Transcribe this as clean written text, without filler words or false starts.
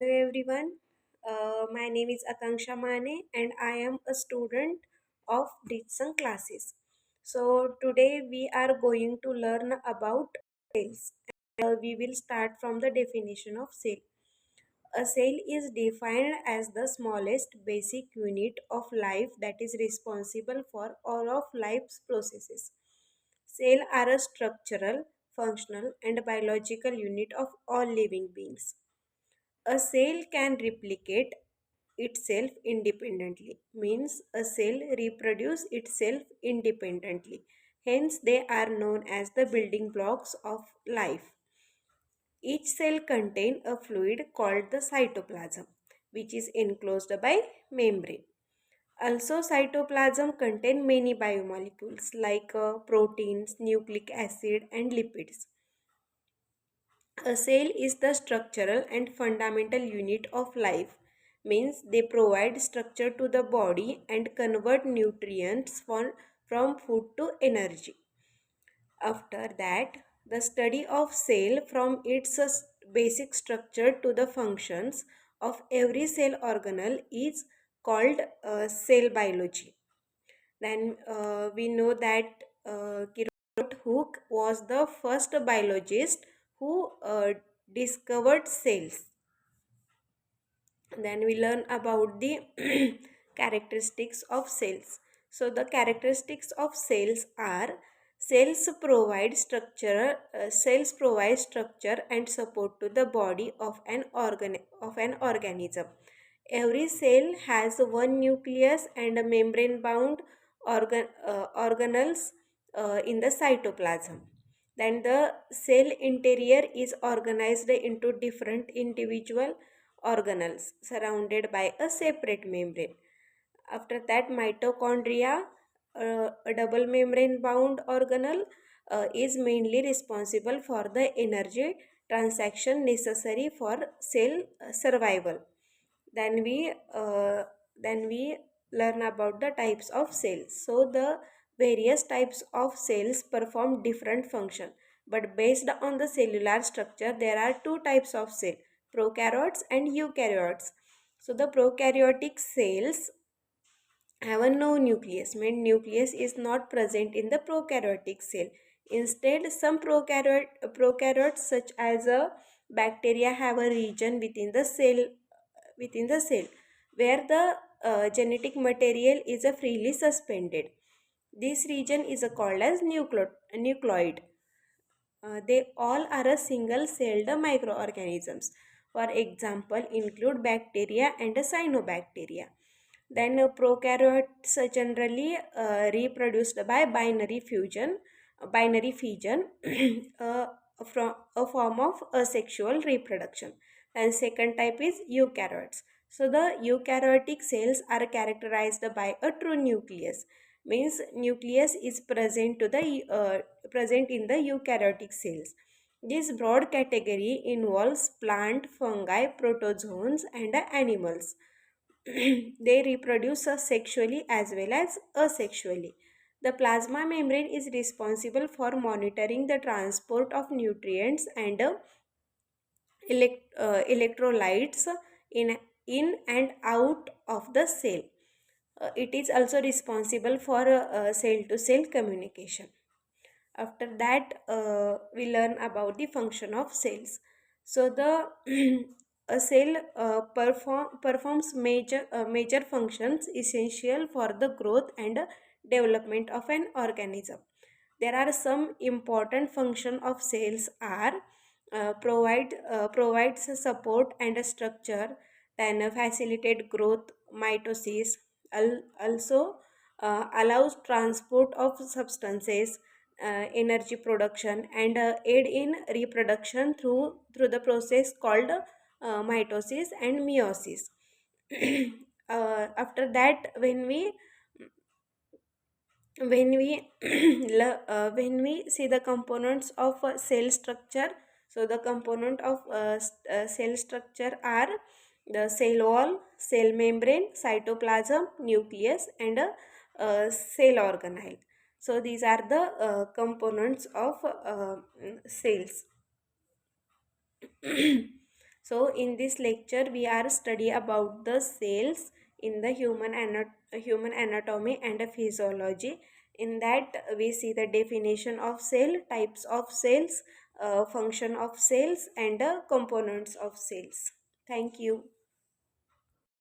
Hello everyone, my name is Akanksha Mane and I am a student of Dixon classes. So today we are going to learn about cells. We will start from the definition of cell. A cell is defined as the smallest basic unit of life that is responsible for all of life's processes. Cells are a structural, functional and biological unit of all living beings. A cell can replicate itself independently, means a cell reproduce itself independently. Hence, they are known as the building blocks of life. Each cell contains a fluid called the cytoplasm, which is enclosed by membrane. Also, cytoplasm contain many biomolecules like proteins, nucleic acid, and lipids. A cell is the structural and fundamental unit of life, means they provide structure to the body and convert nutrients from food to energy. After that, the study of cell from its basic structure to the functions of every cell organelle is called cell biology. Then we know that Hooke was the first biologist who discovered cells. Then we learn about the characteristics of cells. So the characteristics of cells are cells provide structure and support to the body of an organism. Every cell has one nucleus and a membrane bound organelles in the cytoplasm. Then the cell interior is organized into different individual organelles surrounded by a separate membrane. After that, mitochondria, a double membrane bound organelle, is mainly responsible for the energy transaction necessary for cell survival. Then we uh, then we learn about the types of cells. So the various types of cells perform different function, but based on the cellular structure there are two types of cell: prokaryotes and eukaryotes. So the prokaryotic cells have a no nucleus, means nucleus is not present in the prokaryotic cell. Instead, some prokaryotes such as a bacteria have a region within the cell where the genetic material is freely suspended. This region is called as nucleoid. They all are a single-celled microorganisms. For example, include bacteria and cyanobacteria. Then prokaryotes are generally reproduced by binary fission, uh, from a form of asexual reproduction. And second type is eukaryotes. So the eukaryotic cells are characterized by a true nucleus, means nucleus is present in the eukaryotic cells. This broad category involves plant, fungi, protozoans, and animals. They reproduce sexually as well as asexually. The plasma membrane is responsible for monitoring the transport of nutrients and electrolytes in and out of the cell. It is also responsible for cell to cell communication. After that, we learn about the function of cells. So the a cell performs major functions essential for the growth and development of an organism. There are some important function of cells are provides support and a structure, then facilitate growth, mitosis, also allows transport of substances, energy production, and aid in reproduction through the process called mitosis and meiosis. After that, when we see the components of cell structure, so the component of cell structure are the cell wall, cell membrane, cytoplasm, nucleus, and cell organelle. So these are the components of cells. So in this lecture we are study about the cells in the human anatomy and physiology. In that we see the definition of cell, types of cells, function of cells and components of cells. Thank you.